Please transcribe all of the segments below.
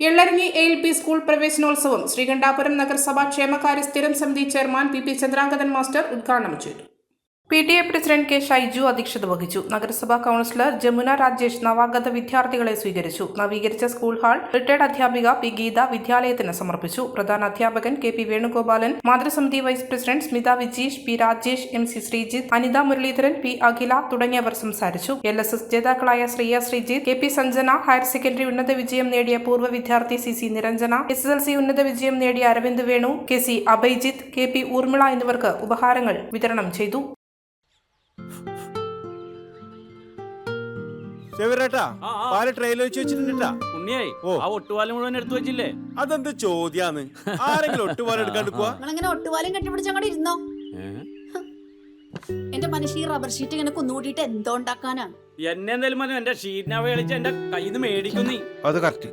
എള്ളരിഞ്ഞി ALP school പ്രവേശനോത്സവം ശ്രീകണ്ഠാപുരം നഗരസഭാ ക്ഷേമകാര്യ സ്ഥിരം സമിതി ചെയർമാൻ PP ചന്ദ്രാംഗതൻ മാസ്റ്റർ ഉദ്ഘാടനം ചെയ്തു. PTA president K. ഷൈജു അധ്യക്ഷത വഹിച്ചു. നഗരസഭാ കൌൺസിലർ ജമുന രാജേഷ് നവാഗത വിദ്യാർത്ഥികളെ സ്വീകരിച്ചു. നവീകരിച്ച സ്കൂൾ ഹാൾ റിട്ടയർഡ് അധ്യാപിക P. ഗീത വിദ്യാലയത്തിന് സമർപ്പിച്ചു. പ്രധാന അധ്യാപകൻ KP വേണുഗോപാലൻ, മാതൃസമിതി vice president Smitha Vijeesh, P. Rajesh, MC Sreejith, Anitha Muraleedharan, P. Akhila തുടങ്ങിയവർ സംസാരിച്ചു. LSS ജേതാക്കളായ Sreeya Sreejith, KP Sanjana, higher secondary ഉന്നത വിജയം നേടിയ പൂർവ്വ വിദ്യാർത്ഥി CC നിരഞ്ജന, SSLC ഉന്നത വിജയം നേടിയ അരവിന്ദ് വേണു, KC അഭയ്ജിത്ത്, KP ഊർമിള എന്നിവർക്ക് ഉപഹാരങ്ങൾ വിതരണം ചെയ്തു. അതെന്ത് ചോദ്യാന്ന്? ആരെങ്കിലും ഒട്ടുപാലം എടുക്കാണ്ട് പോവാ? ഒട്ടുപാലം കെട്ടിപ്പിടിച്ചങ്ങോട്ട് ഇരുന്നോ. എന്റെ മനുഷ്യ റബ്ബർ ഷീറ്റ് ഇങ്ങനെ കുന്നുകൂട്ടിട്ട് എന്തോ ഉണ്ടാക്കാനാ? എന്റെ ഷീറ്റിനെ കളിച്ച് എന്റെ കയ്യിൽ നിന്ന് മേടിക്കുന്നീ. അത് കറക്റ്റ്.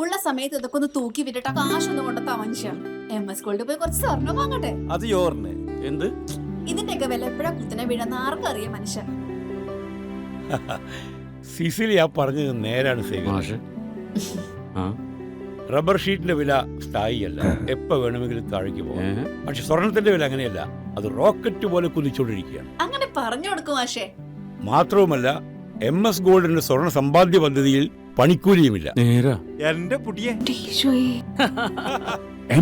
ഉള്ള സമയത്ത് ഇതൊക്കെ ഒന്ന് തൂക്കി വിട്ടിട്ട് കാശൊന്നും കൊണ്ടെത്താ മനുഷ്യ. MS ഗോൾഡ് പോയി കുറച്ച് സ്വർണ്ണം വാങ്ങട്ടെ. അത് യോറിന് എന്ത് ഇതിന്റെയൊക്കെ വില എപ്പോഴാ കുത്തിനെ വീഴുന്ന ആർക്കറിയാം മനുഷ്യൻ. സിസിലി ആ പറഞ്ഞത് നേരാണ് സേകർ. റബ്ബർ ഷീറ്റിന്റെ വില സ്ഥായിയല്ല, എപ്പോ വേണമെങ്കിലും താഴേക്ക് പോകാം. പക്ഷെ സ്വർണത്തിന്റെ വില അങ്ങനെയല്ല, അത് റോക്കറ്റ് പോലെ കുതിച്ചുകൊണ്ടിരിക്കുകയാണ്. അങ്ങനെ പറഞ്ഞു കൊടുക്കും മാഷേ. മാത്രവുമല്ല MS ഗോൾഡിന്റെ സ്വർണ്ണ സമ്പാദ്യ പദ്ധതിയിൽ പണിക്കൂലിയുമില്ല. എന്റെ പുതിയ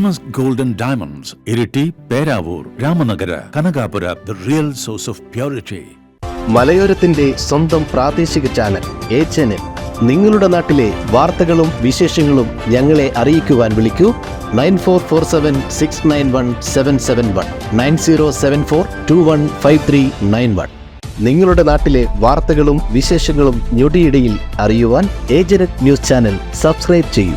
MS Gold and Diamonds, Iritty, Peravoor, Ramanagara, Kanakapura, the real source of purity. മലയോരത്തിന്റെ സ്വന്തം പ്രാദേശിക ചാനൽ HNN. നിങ്ങളുടെ നാട്ടിലെ വാർത്തകളും വിശേഷങ്ങളും ഞങ്ങളെ അറിയിക്കുവാൻ വിളിക്കൂ 9447691771 9074215391. നിങ്ങളുടെ നാട്ടിലെ വാർത്തകളും വിശേഷങ്ങളും ഞൊടിയിടയിൽ അറിയുവാൻ ഏജനറ്റ് ന്യൂസ് ചാനൽ സബ്സ്ക്രൈബ് ചെയ്യൂ.